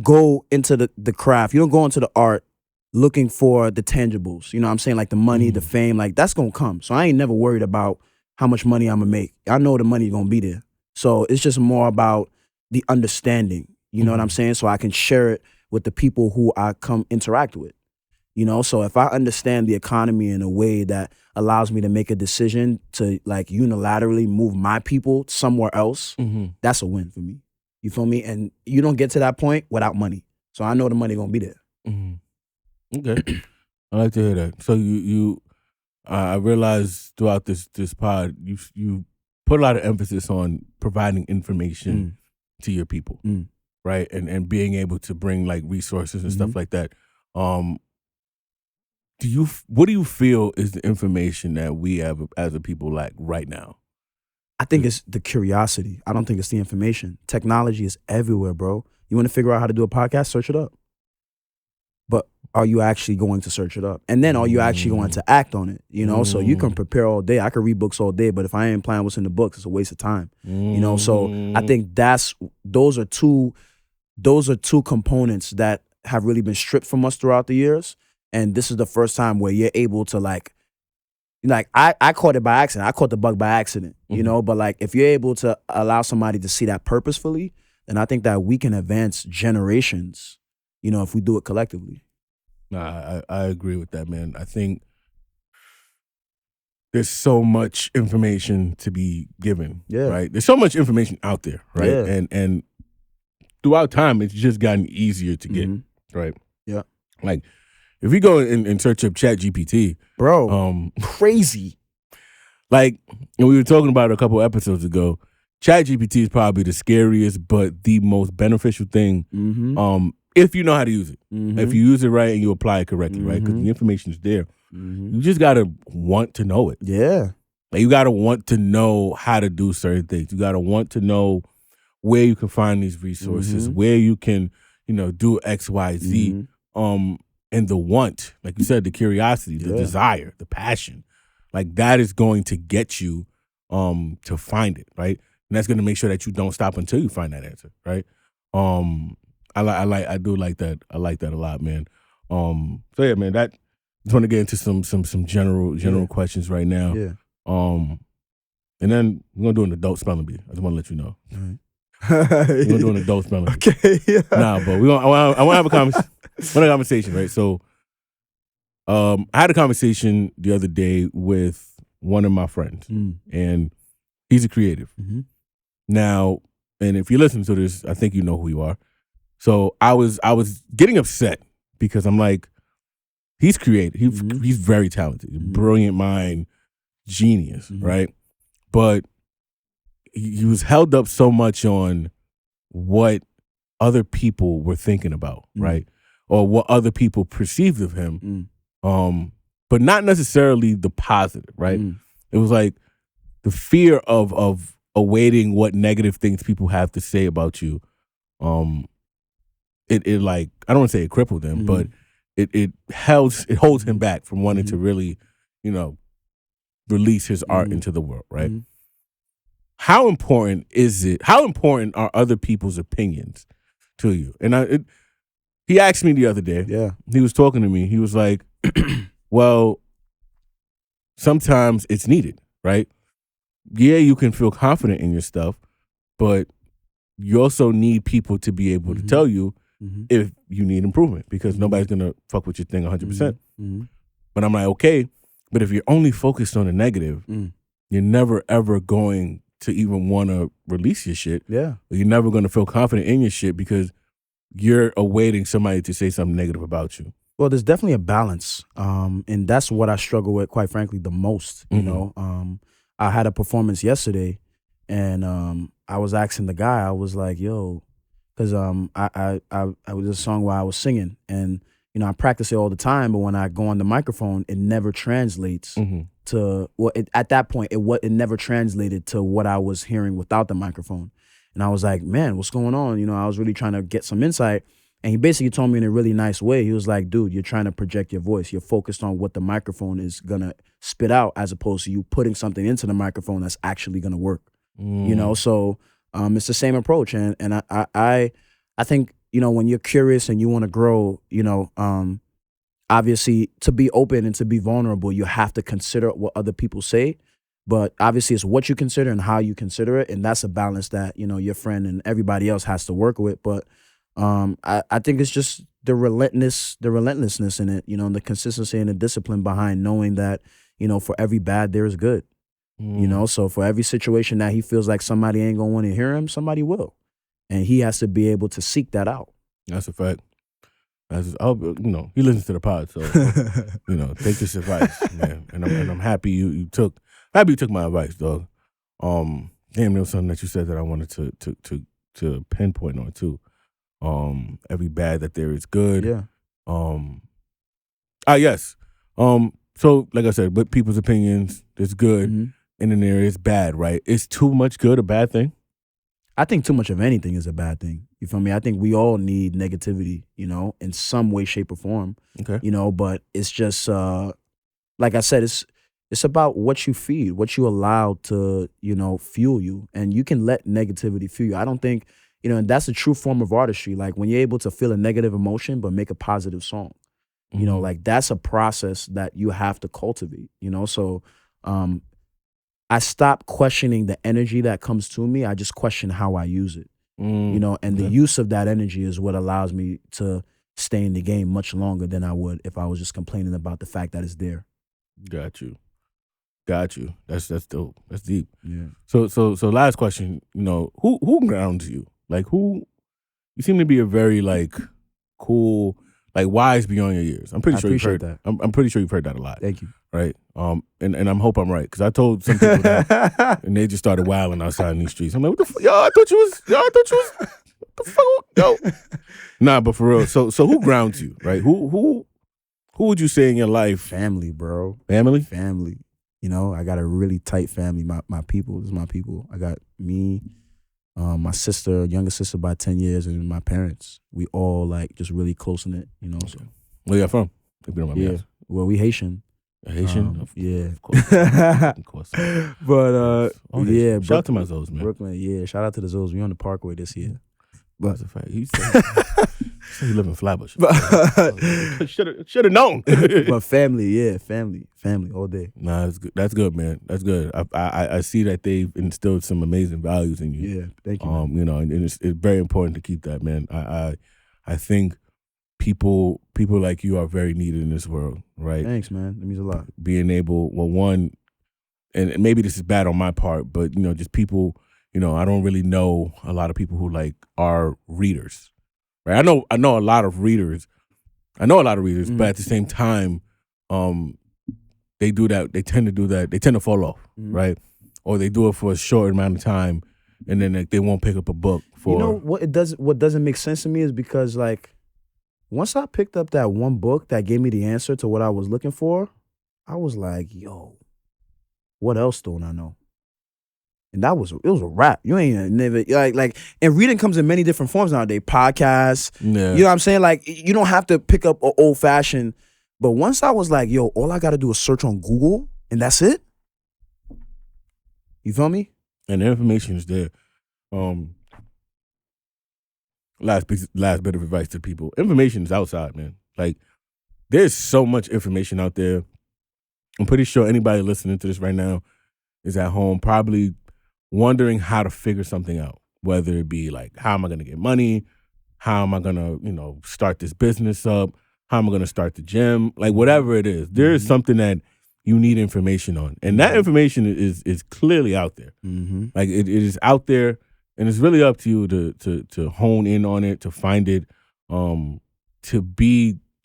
go into the craft. You don't go into the art looking for the tangibles. You know what I'm saying? Like the money, the fame. Like that's gonna come. So I ain't never worried about how much money I'm gonna make. I know the money gonna be there. So it's just more about the understanding. You know what I'm saying? So I can share it with the people who I come interact with. So if I understand the economy in a way that allows me to make a decision to like unilaterally move my people somewhere else, that's a win for me. You feel me? And you don't get to that point without money. So I know the money gonna be there. Okay. I like to hear that. So you I realized throughout this pod, you put a lot of emphasis on providing information to your people, right? And being able to bring like resources and stuff like that. What do you feel is the information that we have as a people lack right now? I think it's the curiosity. I don't think it's the information. Technology is everywhere, bro. You want to figure out how to do a podcast? Search it up. But are you actually going to search it up? And then are you actually going to act on it? So you can prepare all day. I can read books all day, but if I ain't applying what's in the books, it's a waste of time. So I think those are two components that have really been stripped from us throughout the years. And this is the first time where you're able to like I caught it by accident. I caught the bug by accident, but like if you're able to allow somebody to see that purposefully, then I think that we can advance generations, if we do it collectively. Nah, I agree with that, man. I think there's so much information to be given, right? There's so much information out there, right? Yeah. And throughout time, it's just gotten easier to get, right? Yeah. Like, if we go and search up ChatGPT, bro, crazy. Like, and we were talking about it a couple episodes ago, ChatGPT is probably the scariest, but the most beneficial thing. If you know how to use it, if you use it right and you apply it correctly, right? Because the information is there. You just gotta want to know it. Yeah. Like, you gotta want to know how to do certain things. You gotta want to know where you can find these resources, where you can, do X, Y, Z. And the want, like you said, the curiosity, the desire, the passion, like that is going to get you to find it, right? And that's going to make sure that you don't stop until you find that answer, right? I do like that. I like that a lot, man. So yeah, man, that just want to get into some general questions right now. Yeah. And then we're gonna do an adult spelling bee. I just want to let you know. We're gonna do an adult spelling bee. Okay. Yeah. Nah, but I want to have a conversation, right? So, I had a conversation the other day with one of my friends, and he's a creative. Now, and if you listen to this, I think you know who you are. So I was getting upset because I'm like, he's creative. He's very talented, brilliant mind, genius, right? But he was held up so much on what other people were thinking about, right? Or what other people perceived of him, but not necessarily the positive, right? It was like the fear of awaiting what negative things people have to say about you. It like, I don't want to say it crippled him, but it holds him back from wanting to really, release his art into the world, right? How important is it? How important are other people's opinions to you? And he asked me the other day. Yeah. He was talking to me. He was like, well, sometimes it's needed, right? Yeah, you can feel confident in your stuff, but you also need people to be able to tell you if you need improvement, because nobody's going to fuck with your thing 100%. But I'm like, okay, but if you're only focused on the negative, you're never, ever going to even want to release your shit. Yeah. Or you're never going to feel confident in your shit because you're awaiting somebody to say something negative about you. Well, there's definitely a balance, and that's what I struggle with, quite frankly, the most. You know, I had a performance yesterday, and I was asking the guy, I was like, "Yo," because I was a song where I was singing, and I practice it all the time, but when I go on the microphone, it never translates to at that point. It never translated to what I was hearing without the microphone, and I was like, "Man, what's going on?" I was really trying to get some insight. And he basically told me in a really nice way. He was like, dude, you're trying to project your voice. You're focused on what the microphone is going to spit out as opposed to you putting something into the microphone that's actually going to work. So it's the same approach. And I think, when you're curious and you want to grow, obviously to be open and to be vulnerable, you have to consider what other people say. But obviously it's what you consider and how you consider it. And that's a balance that, your friend and everybody else has to work with. But I think it's just the relentlessness in it, the consistency and the discipline behind knowing that, for every bad, there's good, so for every situation that he feels like somebody ain't going to want to hear him, somebody will. And he has to be able to seek that out. That's a fact. He listens to the pod, so, take this advice, man. And I'm happy you took my advice, dog. Damn, there was something that you said that I wanted to pinpoint on too. Every bad that there is good. Yeah. Yes. So like I said, with people's opinions, there's good, and then there is bad, right? Is too much good a bad thing? I think too much of anything is a bad thing. You feel me? I think we all need negativity, in some way, shape, or form. Okay. But it's just like I said, it's about what you feed, what you allow to, fuel you. And you can let negativity fuel you. I don't think and that's a true form of artistry. Like when you're able to feel a negative emotion but make a positive song, like that's a process that you have to cultivate, So I stop questioning the energy that comes to me. I just question how I use it, and the use of that energy is what allows me to stay in the game much longer than I would if I was just complaining about the fact that it's there. Got you. That's dope. That's deep. Yeah. So last question, who grounds you? Like you seem to be a very cool, wise beyond your years. I'm pretty sure you've heard that. I'm pretty sure you've heard that a lot. Thank you. right? And I hope I'm right because I told some people that, and they just started wilding outside in these streets. I'm like, what the fuck, y'all? I thought you was, what the fuck, yo? Nah, but for real. So who grounds you, right? Who would you say in your life? Family, bro. Family. You know, I got a really tight family. My people, this is my people. I got me, my sister, younger sister by 10 years, and my parents. We all like just really close in it, you know. So Where you from? Yeah, well, we Haitian. Haitian? Yeah. Of course. Of course. But yeah. Shout out to my Zoes, man. Brooklyn, yeah. Shout out to the Zoes. We on the Parkway this year. That's a fact. He said he live in Flatbush. Should have known. But family, yeah, family all day. Nah, that's good. That's good, man. That's good. I see that they've instilled some amazing values in you. Yeah, thank you. You know, and it's very important to keep that, man. I think people like you are very needed in this world, right? Thanks, man. That means a lot. Being able, well, one, and maybe this is bad on my part, but you know, just people. You know, I don't really know a lot of people who like are readers, right? I know a lot of readers. But at the same time, they do that. They tend to do that. They tend to fall off, right? Or they do it for a short amount of time, and then they won't pick up a book for. You know what doesn't make sense to me is because like, once I picked up that one book that gave me the answer to what I was looking for, I was like, yo, what else don't I know? And it was a wrap. You ain't never like and reading comes in many different forms nowadays. Podcasts. Yeah. You know what I'm saying? Like you don't have to pick up an old fashioned. But once I was like, yo, all I gotta do is search on Google and that's it. You feel me? And the information is there. Last bit of advice to people. Information is outside, man. Like there's so much information out there. I'm pretty sure anybody listening to this right now is at home probably wondering how to figure something out, whether it be like, how am I going to get money? How am I going to, start this business up? How am I going to start the gym? Like whatever it is, there is something that you need information on. And that information is clearly out there. Mm-hmm. Like it is out there, and it's really up to you to hone in on it, to find it, to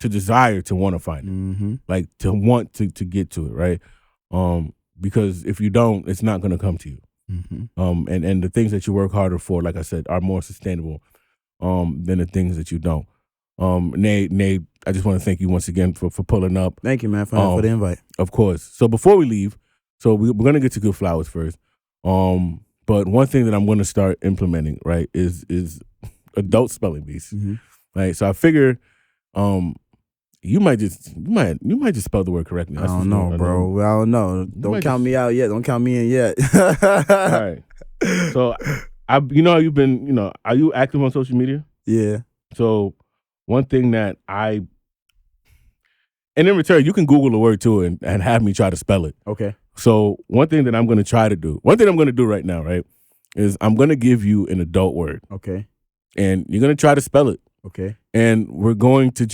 desire to want to find it, like to want to get to it, right? Because if you don't, it's not going to come to you. And the things that you work harder for, like I said, are more sustainable than the things that you don't. Nate, I just want to thank you once again for pulling up. Thank you, man, for the invite. Of course. So before we leave, we're going to get to Good Flowers first. But one thing that I'm going to start implementing, right, is adult spelling bees. Right? So I figure you might just spell the word correctly. I don't know, bro. I don't know. Don't count me out yet. Don't count me in yet. All right. So you've been, are you active on social media? Yeah. So one thing that and in return, you can Google the word too and have me try to spell it. Okay. So one thing I'm going to do right now, right, is I'm going to give you an adult word. Okay. And you're going to try to spell it. Okay. And we're going to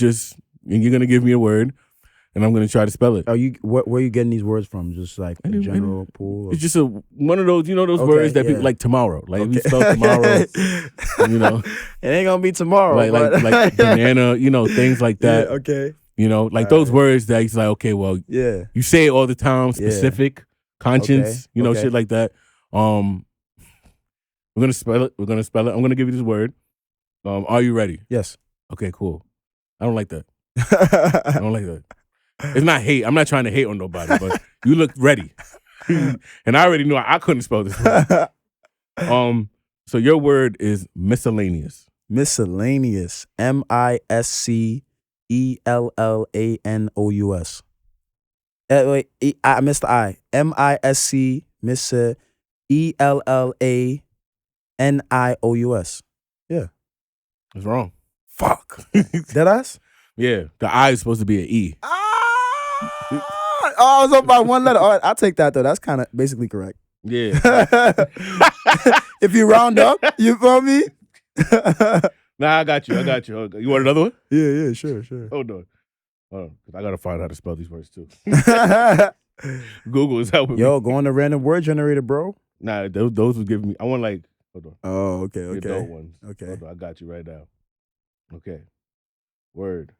and you're going to give me a word, and I'm going to try to spell it. Where are you getting these words from? Just like a general pool? It's just one of those, those words that people like tomorrow. Like if you spell tomorrow, It ain't going to be tomorrow. Like banana, things like that. Yeah, okay. Those words that it's like, okay, well, yeah, you say it all the time, specific, conscience, shit like that. We're going to spell it. I'm going to give you this word. Are you ready? Yes. Okay, cool. I don't like that. I don't like that. It's not hate. I'm not trying to hate on nobody, but you look ready. And I already knew I couldn't spell this word. So your word is miscellaneous. Miscellaneous. MISCELLANOUS. Wait, I missed the I. MISC, ELLANIOUS. Yeah. It's wrong. Fuck. That us? Yeah. The I is supposed to be an E. I was up by one letter. All right, I'll take that though. That's kind of basically correct. Yeah. If you round up, you feel me? Nah, I got you. Okay. You want another one? Yeah, sure. Hold on. I got to find out how to spell these words too. Google is helping me. Yo, go on the random word generator, bro. Nah, those was giving me. I want hold on. Oh, okay. The adult ones. Okay. Hold on, I got you right now. Okay. Word.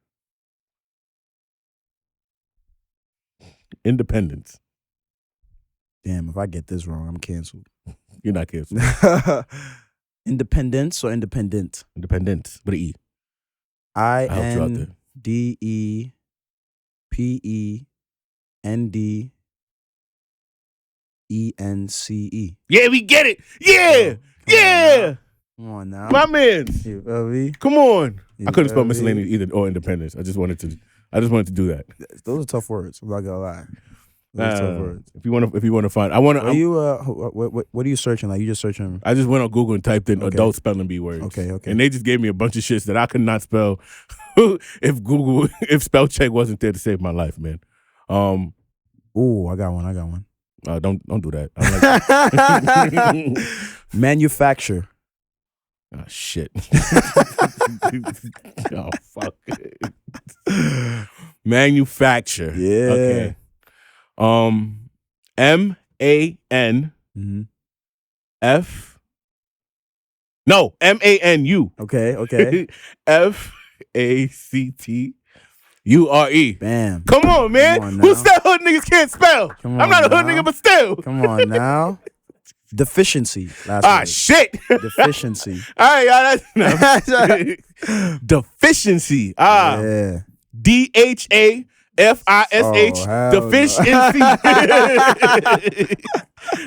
Independence. Damn, if I get this wrong, I'm canceled. You're not canceled. Independence or independent? Independence with an E. helped you out there. INDEPENDENCE. Yeah, we get it. Yeah. Yeah. Come on now. My man. You feel me? Come on. You I couldn't spell feel me? miscellaneous either or independence. I just wanted to do that. Those are tough words. I'm not gonna lie. Those are tough words. If you want to find, What are you searching? Like you just searching? I just went on Google and typed in adult spelling bee words. Okay. And they just gave me a bunch of shits that I could not spell if spell check wasn't there to save my life, man. Ooh, I got one. Don't do that. I don't like Manufacture. Oh shit. Oh fuck. Manufacture. Yeah. Okay. MAN F. No, MANU. Okay. FACTURE. Bam. Come on, man. Come on Who now. said hood niggas can't spell? Come I'm not on a hood now. nigga, but still. Come on now. Deficiency. Last word. Shit. Deficiency. All right, y'all. Deficiency. Yeah. DHAFISH. hell Deficiency.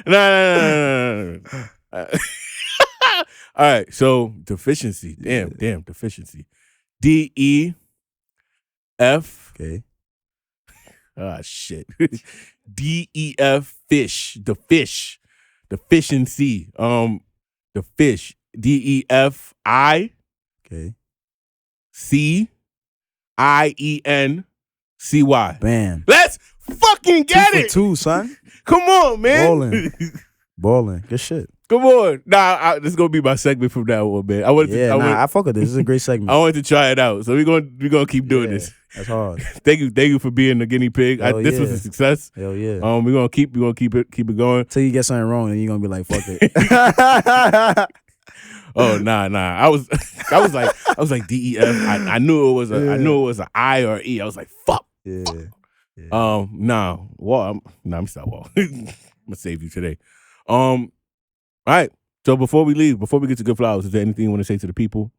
No. All right, so deficiency. Damn, deficiency. DEF. Okay. Shit. DEF fish. The fish. Deficiency. The fish. DEFI. Okay. CIENCY. Bam. Let's fucking get 2 it. for 2, son. Come on, man. Balling. Good shit. Come on. Nah, this is gonna be my segment from now on, man. I fuck with this. This is a great segment. I wanted to try it out, so we're gonna keep doing this. That's hard. Thank you for being the guinea pig. This was a success. Hell yeah. We're gonna keep it going. Till you get something wrong, and you're gonna be like, fuck it. Oh nah. I was like DEF. I knew it was an I or E. I was like, fuck. Yeah. Nah. Wall. I'm still Wall. I'm gonna save you today. All right. So before we leave, before we get to Good Flowers, is there anything you want to say to the people?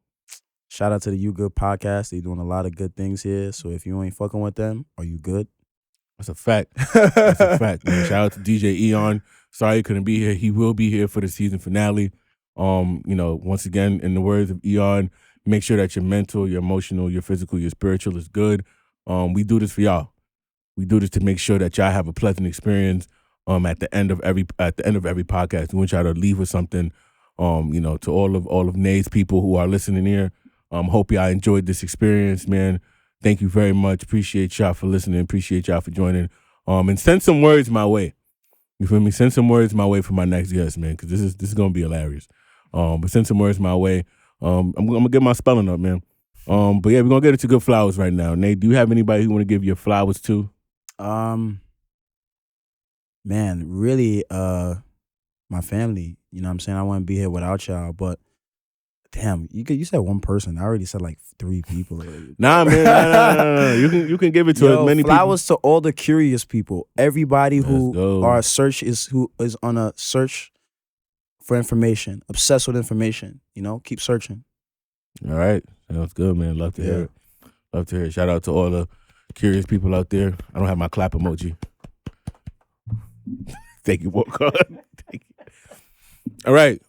Shout out to the You Good podcast. They doing a lot of good things here. So if you ain't fucking with them, are you good? That's a fact. That's a fact, man. Shout out to DJ Eon. Sorry he couldn't be here. He will be here for the season finale. Once again, in the words of Eon, make sure that your mental, your emotional, your physical, your spiritual is good. We do this for y'all. We do this to make sure that y'all have a pleasant experience. At the end of every podcast, we want y'all to leave with something. To all of Nay's people who are listening here. Hope y'all enjoyed this experience, man. Thank you very much. Appreciate y'all for listening. Appreciate y'all for joining. And send some words my way. You feel me? Send some words my way for my next guest, man, because this is gonna be hilarious. But send some words my way. I'm gonna get my spelling up, man. But yeah, we're gonna get into Good Flowers right now. Nate, do you have anybody who want to give your flowers to? Man, really, my family. You know what I'm saying? I wouldn't be here without y'all, but damn, you said one person. I already said like 3 people. Nah, man. No. You can give it to as many flowers to all the curious people. Everybody who go. is on a search for information, obsessed with information. Keep searching. All right. Sounds good, man. Love to hear it. Love to hear it. Shout out to all the curious people out there. I don't have my clap emoji. Thank you, Walker. Thank you. All right.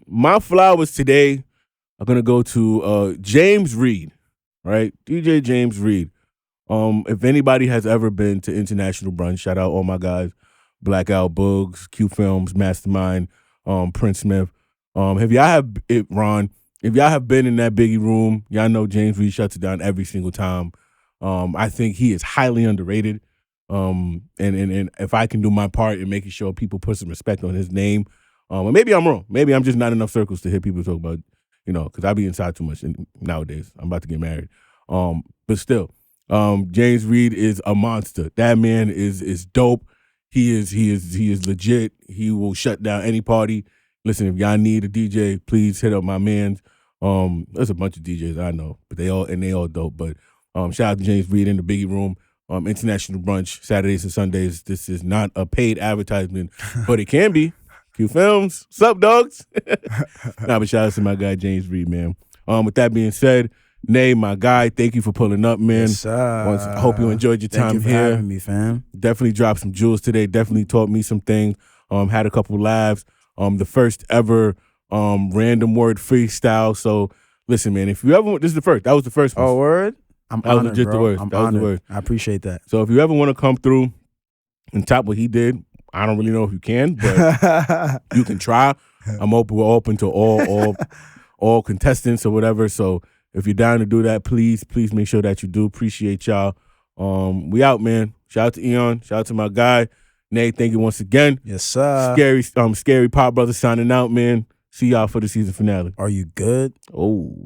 My flowers today are gonna go to James Reed. Right? DJ James Reed. If anybody has ever been to International Brunch, shout out all my guys. Blackout Boogs, Q Films, Mastermind, Prince Smith. If y'all have been in that Biggie room, y'all know James Reed shuts it down every single time. I think he is highly underrated. And if I can do my part in making sure people put some respect on his name, and maybe I'm wrong. Maybe I'm just not enough circles to hear people talk about, because I be inside too much nowadays. I'm about to get married. But still, James Reed is a monster. That man is dope. He is legit. He will shut down any party. Listen, if y'all need a DJ, please hit up my man. There's a bunch of DJs I know, but they all dope. But shout out to James Reed in the Biggie room. International Brunch, Saturdays and Sundays. This is not a paid advertisement, but it can be. Q Films. What's up, dogs? Nah, but shout out to my guy, James Reed, man. With that being said, Nay, my guy, thank you for pulling up, man. Yes, I hope you enjoyed your time Thank you for here. having me, fam. Definitely dropped some jewels today. Definitely taught me some things. Had a couple laughs. The first ever random word freestyle. So listen, man, if you ever, this is the first. That was the first one. Oh, word? I'm That was honored, legit bro. the word. I'm That was the honored. word. I appreciate that. So if you ever want to come through and top what he did, I don't really know if you can, but you can try. We're open to all contestants or whatever. So if you're down to do that, please make sure that you do. Appreciate y'all. We out, man. Shout out to Eon. Shout out to my guy. Nate, thank you once again. Yes, sir. Scary Pop Brother signing out, man. See y'all for the season finale. Are you good? Oh.